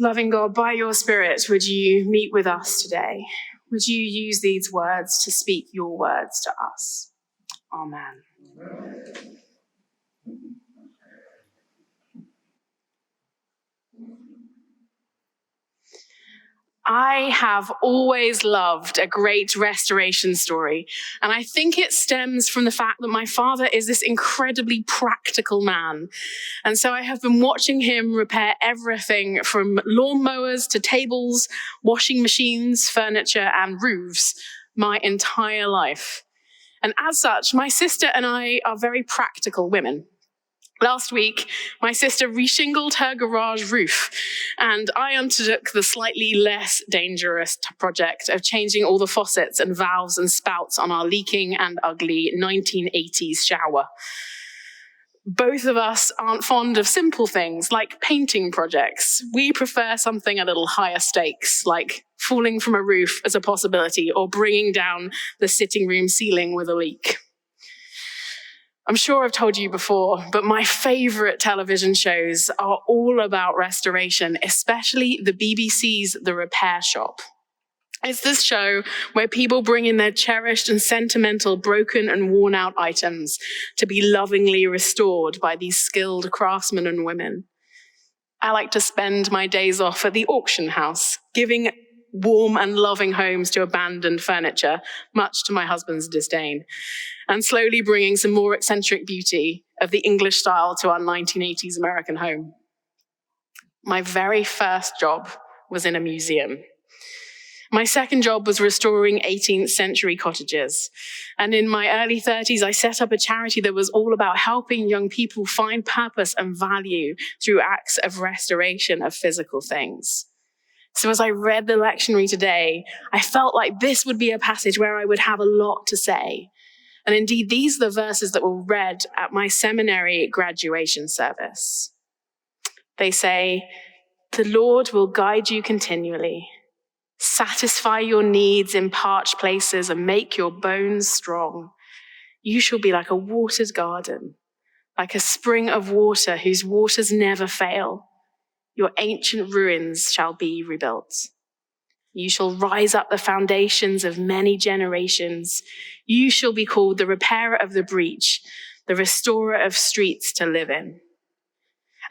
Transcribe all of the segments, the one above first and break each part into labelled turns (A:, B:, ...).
A: Loving God, by your Spirit, would you meet with us today? Would you use these words to speak your words to us? Amen. I have always loved a great restoration story, and I think it stems from the fact that my father is this incredibly practical man. And so I have been watching him repair everything from lawnmowers to tables, washing machines, furniture, and roofs my entire life. And as such, my sister and I are very practical women. Last week, my sister reshingled her garage roof, and I undertook the slightly less dangerous project of changing all the faucets and valves and spouts on our leaking and ugly 1980s shower. Both of us aren't fond of simple things like painting projects. We prefer something a little higher stakes, like falling from a roof as a possibility or bringing down the sitting room ceiling with a leak. I'm sure I've told you before, but my favorite television shows are all about restoration, especially the BBC's The Repair Shop. It's this show where people bring in their cherished and sentimental broken and worn out items to be lovingly restored by these skilled craftsmen and women. I like to spend my days off at the auction house, giving warm and loving homes to abandoned furniture, much to my husband's disdain, and slowly bringing some more eccentric beauty of the English style to our 1980s American home. My very first job was in a museum. My second job was restoring 18th century cottages. And in my early 30s, I set up a charity that was all about helping young people find purpose and value through acts of restoration of physical things. So as I read the lectionary today, I felt like this would be a passage where I would have a lot to say. And indeed, these are the verses that were read at my seminary graduation service. They say, "The Lord will guide you continually, satisfy your needs in parched places and make your bones strong. You shall be like a watered garden, like a spring of water whose waters never fail. Your ancient ruins shall be rebuilt. You shall rise up the foundations of many generations. You shall be called the repairer of the breach, the restorer of streets to live in."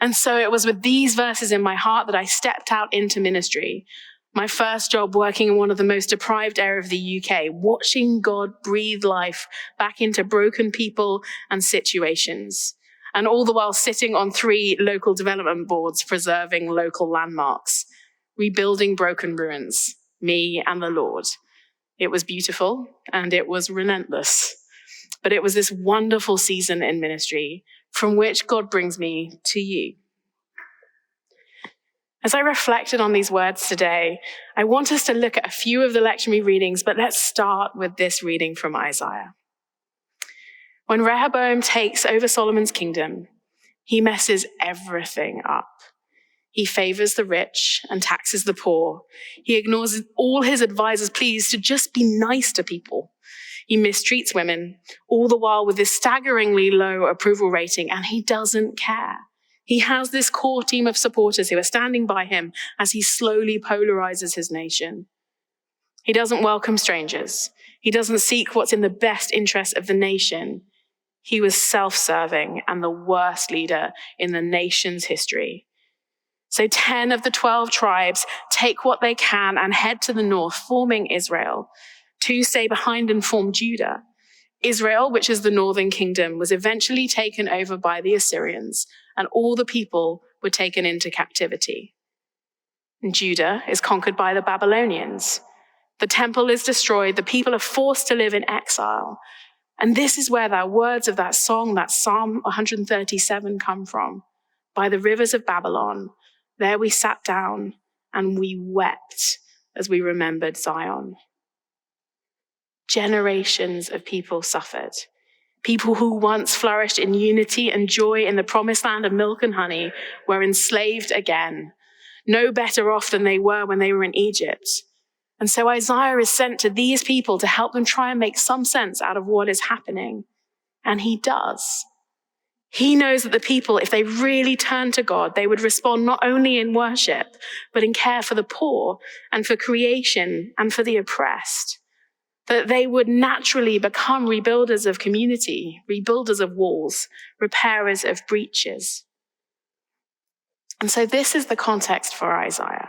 A: And so it was with these verses in my heart that I stepped out into ministry. My first job working in one of the most deprived areas of the UK, watching God breathe life back into broken people and situations. And all the while sitting on 3 local development boards, preserving local landmarks, rebuilding broken ruins, me and the Lord. It was beautiful and it was relentless. But it was this wonderful season in ministry from which God brings me to you. As I reflected on these words today, I want us to look at a few of the lectionary readings, but let's start with this reading from Isaiah. When Rehoboam takes over Solomon's kingdom, he messes everything up. He favors the rich and taxes the poor. He ignores all his advisors' pleas to just be nice to people. He mistreats women, all the while with this staggeringly low approval rating, and he doesn't care. He has this core team of supporters who are standing by him as he slowly polarizes his nation. He doesn't welcome strangers. He doesn't seek what's in the best interest of the nation. He was self-serving and the worst leader in the nation's history. So 10 of the 12 tribes take what they can and head to the north, forming Israel. 2 stay behind and form Judah. Israel, which is the northern kingdom, was eventually taken over by the Assyrians, and all the people were taken into captivity. And Judah is conquered by the Babylonians. The temple is destroyed. The people are forced to live in exile. And this is where the words of that song, that Psalm 137, come from. By the rivers of Babylon, there we sat down and we wept as we remembered Zion. Generations of people suffered. People who once flourished in unity and joy in the promised land of milk and honey were enslaved again, no better off than they were when they were in Egypt. And so Isaiah is sent to these people to help them try and make some sense out of what is happening. And he does. He knows that the people, if they really turn to God, they would respond not only in worship, but in care for the poor and for creation and for the oppressed. That they would naturally become rebuilders of community, rebuilders of walls, repairers of breaches. And so this is the context for Isaiah.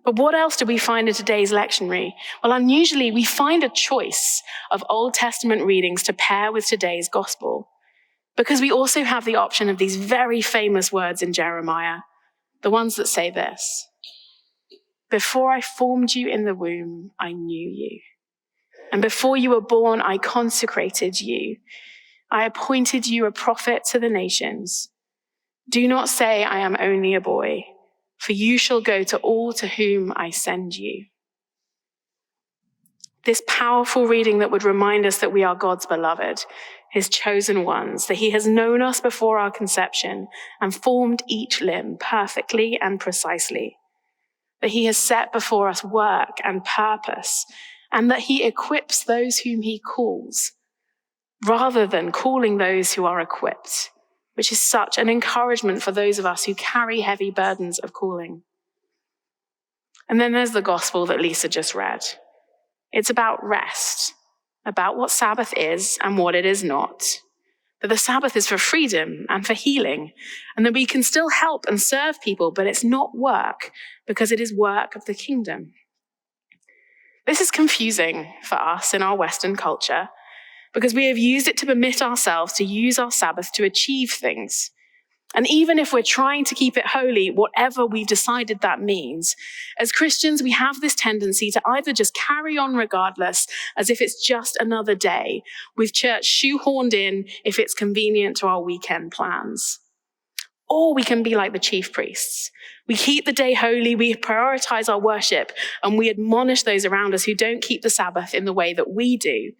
A: But what else do we find in today's lectionary? Well, unusually, we find a choice of Old Testament readings to pair with today's gospel, because we also have the option of these very famous words in Jeremiah, the ones that say this: "Before I formed you in the womb, I knew you. And before you were born, I consecrated you. I appointed you a prophet to the nations. Do not say I am only a boy, for you shall go to all to whom I send you." This powerful reading that would remind us that we are God's beloved, his chosen ones, that he has known us before our conception and formed each limb perfectly and precisely, that he has set before us work and purpose, and that he equips those whom he calls, rather than calling those who are equipped, which is such an encouragement for those of us who carry heavy burdens of calling. And then there's the gospel that Lisa just read. It's about rest, about what Sabbath is and what it is not. That the Sabbath is for freedom and for healing, and that we can still help and serve people, but it's not work, because it is work of the kingdom. This is confusing for us in our Western culture, because we have used it to permit ourselves to use our Sabbath to achieve things. And even if we're trying to keep it holy, whatever we've decided that means, as Christians, we have this tendency to either just carry on regardless, as if it's just another day, with church shoehorned in if it's convenient to our weekend plans. Or we can be like the chief priests. We keep the day holy, we prioritize our worship, and we admonish those around us who don't keep the Sabbath in the way that we do,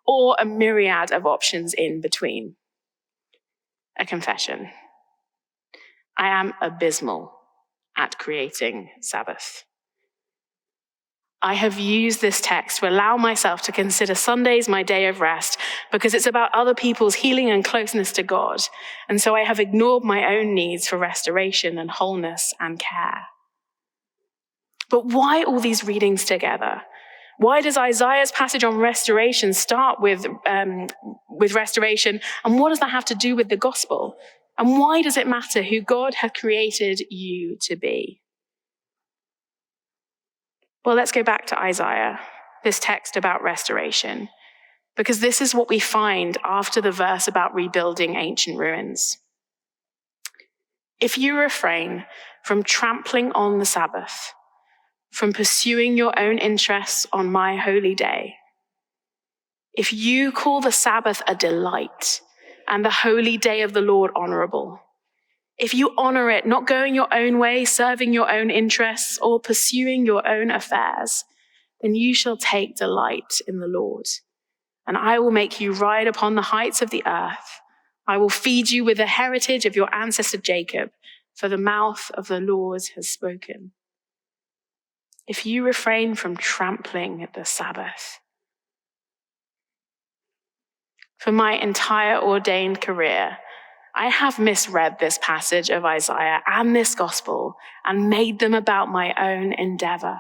A: or a myriad of options in between. A confession. I am abysmal at creating Sabbath. I have used this text to allow myself to consider Sundays my day of rest because it's about other people's healing and closeness to God. And so I have ignored my own needs for restoration and wholeness and care. But why all these readings together? Why does Isaiah's passage on restoration start with restoration? And what does that have to do with the gospel? And why does it matter who God had created you to be? Well, let's go back to Isaiah, this text about restoration, because this is what we find after the verse about rebuilding ancient ruins. If you refrain from trampling on the Sabbath, from pursuing your own interests on my holy day, if you call the Sabbath a delight and the holy day of the Lord honorable, if you honor it, not going your own way, serving your own interests, or pursuing your own affairs, then you shall take delight in the Lord. And I will make you ride upon the heights of the earth. I will feed you with the heritage of your ancestor Jacob, for the mouth of the Lord has spoken. If you refrain from trampling the Sabbath. For my entire ordained career, I have misread this passage of Isaiah and this gospel and made them about my own endeavor.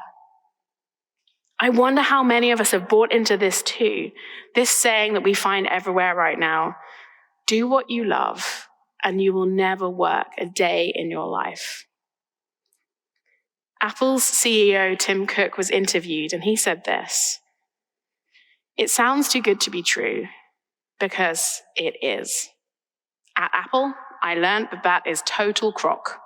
A: I wonder how many of us have bought into this too, this saying that we find everywhere right now: do what you love and you will never work a day in your life. Apple's CEO, Tim Cook, was interviewed and he said this: "It sounds too good to be true, because it is. At Apple, I learned that is total crock.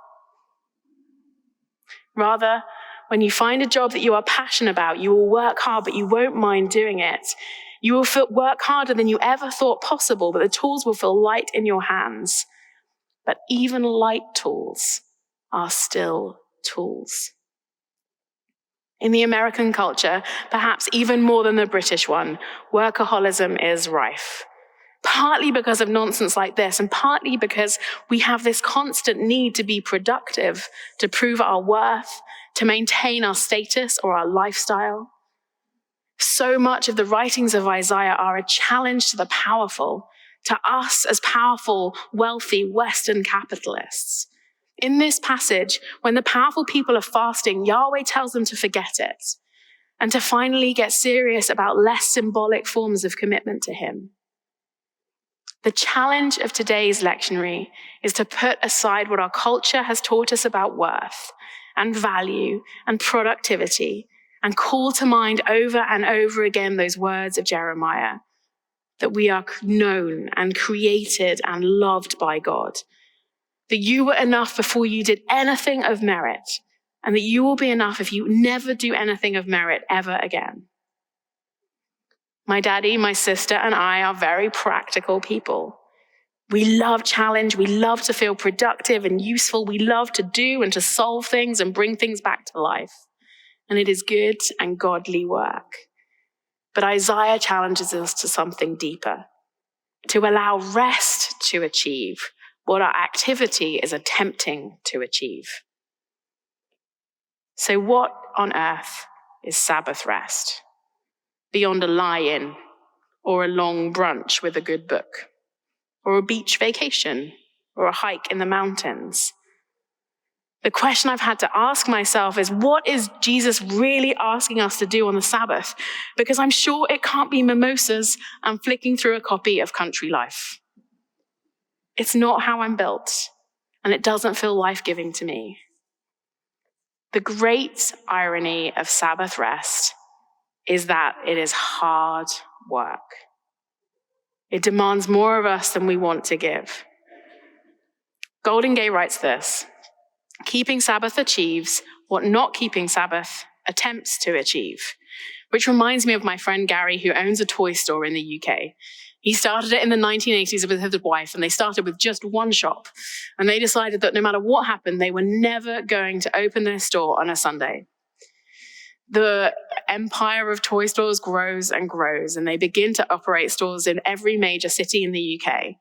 A: Rather, when you find a job that you are passionate about, you will work hard, but you won't mind doing it. You will work harder than you ever thought possible, but the tools will feel light in your hands. But even light tools are still tools." In the American culture, perhaps even more than the British one, workaholism is rife. Partly because of nonsense like this, and partly because we have this constant need to be productive, to prove our worth, to maintain our status or our lifestyle. So much of the writings of Isaiah are a challenge to the powerful to us as powerful, wealthy Western capitalists. In this passage, when the powerful people are fasting, Yahweh tells them to forget it and to finally get serious about less symbolic forms of commitment to him. The challenge of today's lectionary is to put aside what our culture has taught us about worth and value and productivity and call to mind over and over again those words of Jeremiah, that we are known and created and loved by God, that you were enough before you did anything of merit, and that you will be enough if you never do anything of merit ever again. My daddy, my sister, and I are very practical people. We love challenge. We love to feel productive and useful. We love to do and to solve things and bring things back to life. And it is good and godly work. But Isaiah challenges us to something deeper, to allow rest to achieve what our activity is attempting to achieve. So what on earth is Sabbath rest? Beyond a lie-in or a long brunch with a good book, or a beach vacation, or a hike in the mountains. The question I've had to ask myself is, what is Jesus really asking us to do on the Sabbath? Because I'm sure it can't be mimosas and flicking through a copy of Country Life. It's not how I'm built, and it doesn't feel life-giving to me. The great irony of Sabbath rest is that it is hard work. It demands more of us than we want to give. Golden Gay writes this: keeping Sabbath achieves what not keeping Sabbath attempts to achieve, which reminds me of my friend Gary, who owns a toy store in the UK. He started it in the 1980s with his wife, and they started with just one shop. And they decided that no matter what happened, they were never going to open their store on a Sunday. The empire of toy stores grows and grows, and they begin to operate stores in every major city in the UK.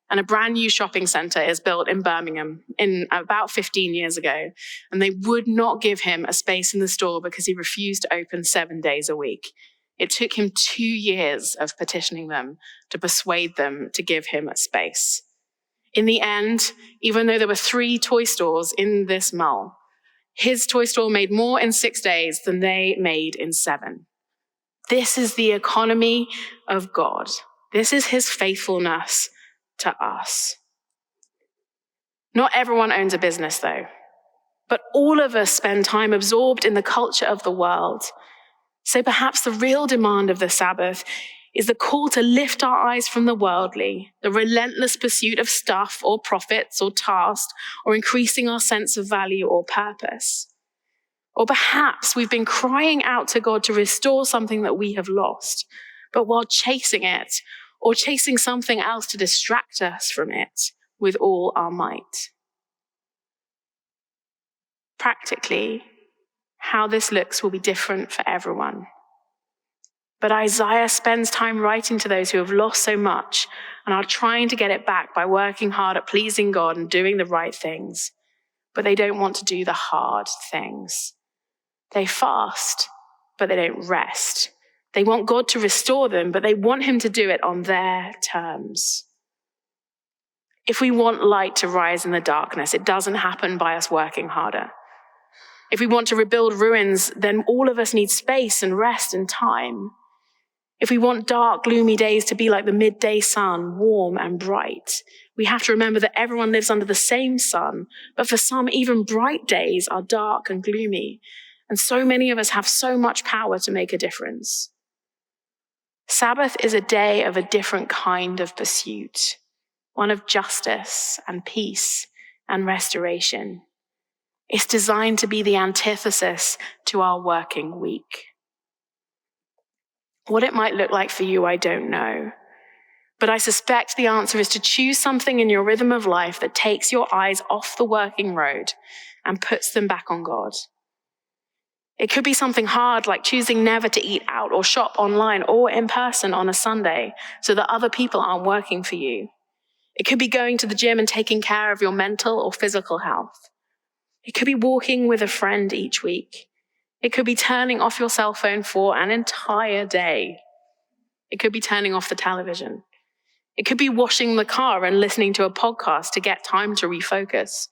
A: And a brand new shopping centre is built in Birmingham in about 15 years ago. And they would not give him a space in the store because he refused to open 7 days a week. It took him 2 years of petitioning them to persuade them to give him a space. In the end, even though there were 3 toy stores in this mall, his toy store made more in 6 days than they made in 7. This is the economy of God. This is his faithfulness to us. Not everyone owns a business, though, but all of us spend time absorbed in the culture of the world. So perhaps the real demand of the Sabbath is the call to lift our eyes from the worldly, the relentless pursuit of stuff or profits or tasks, or increasing our sense of value or purpose. Or perhaps we've been crying out to God to restore something that we have lost, but while chasing it, or chasing something else to distract us from it with all our might. Practically, how this looks will be different for everyone. But Isaiah spends time writing to those who have lost so much and are trying to get it back by working hard at pleasing God and doing the right things. But they don't want to do the hard things. They fast, but they don't rest. They want God to restore them, but they want him to do it on their terms. If we want light to rise in the darkness, it doesn't happen by us working harder. If we want to rebuild ruins, then all of us need space and rest and time. If we want dark, gloomy days to be like the midday sun, warm and bright, we have to remember that everyone lives under the same sun, but for some, even bright days are dark and gloomy, and so many of us have so much power to make a difference. Sabbath is a day of a different kind of pursuit, one of justice and peace and restoration. It's designed to be the antithesis to our working week. What it might look like for you, I don't know. But I suspect the answer is to choose something in your rhythm of life that takes your eyes off the working road and puts them back on God. It could be something hard, like choosing never to eat out or shop online or in person on a Sunday so that other people aren't working for you. It could be going to the gym and taking care of your mental or physical health. It could be walking with a friend each week. It could be turning off your cell phone for an entire day. It could be turning off the television. It could be washing the car and listening to a podcast to get time to refocus.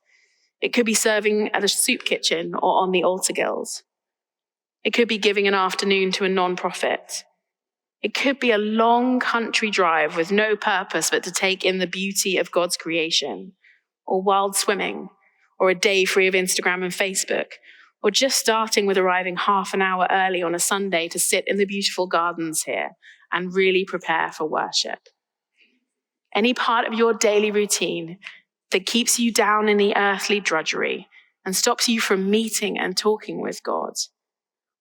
A: It could be serving at a soup kitchen or on the altar guilds. It could be giving an afternoon to a non-profit. It could be a long country drive with no purpose but to take in the beauty of God's creation, or wild swimming, or a day free of Instagram and Facebook, or just starting with arriving half an hour early on a Sunday to sit in the beautiful gardens here and really prepare for worship. Any part of your daily routine that keeps you down in the earthly drudgery and stops you from meeting and talking with God,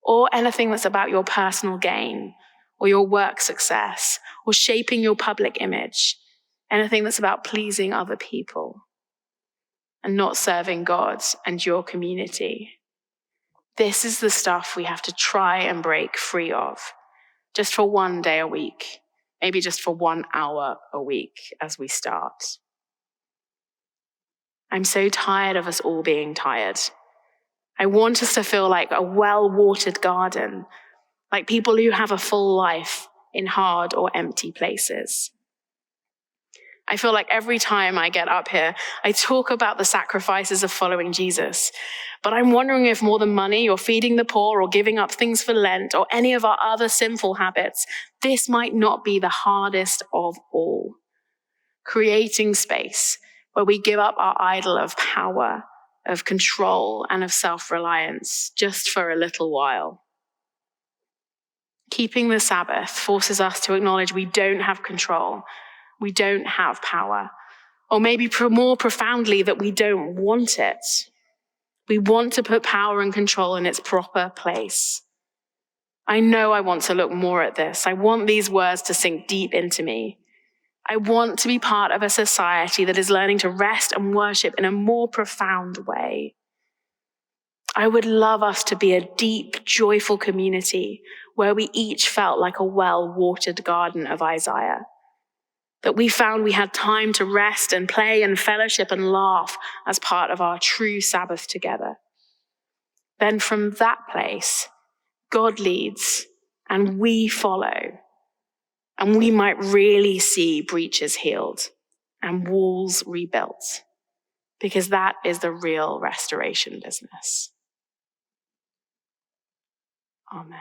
A: or anything that's about your personal gain, or your work success, or shaping your public image, anything that's about pleasing other people and not serving God and your community. This is the stuff we have to try and break free of, just for one day a week, maybe just for 1 hour a week as we start. I'm so tired of us all being tired. I want us to feel like a well-watered garden, like people who have a full life in hard or empty places. I feel like every time I get up here, I talk about the sacrifices of following Jesus. But I'm wondering if more than money or feeding the poor or giving up things for Lent or any of our other sinful habits, this might not be the hardest of all. Creating space where we give up our idol of power, of control, and of self-reliance just for a little while. Keeping the Sabbath forces us to acknowledge we don't have control, we don't have power, or maybe more profoundly that we don't want it. We want to put power and control in its proper place. I know I want to look more at this. I want these words to sink deep into me. I want to be part of a society that is learning to rest and worship in a more profound way. I would love us to be a deep, joyful community where we each felt like a well-watered garden of Isaiah. That we found we had time to rest and play and fellowship and laugh as part of our true Sabbath together. Then from that place, God leads and we follow. And we might really see breaches healed and walls rebuilt, because that is the real restoration business. Amen.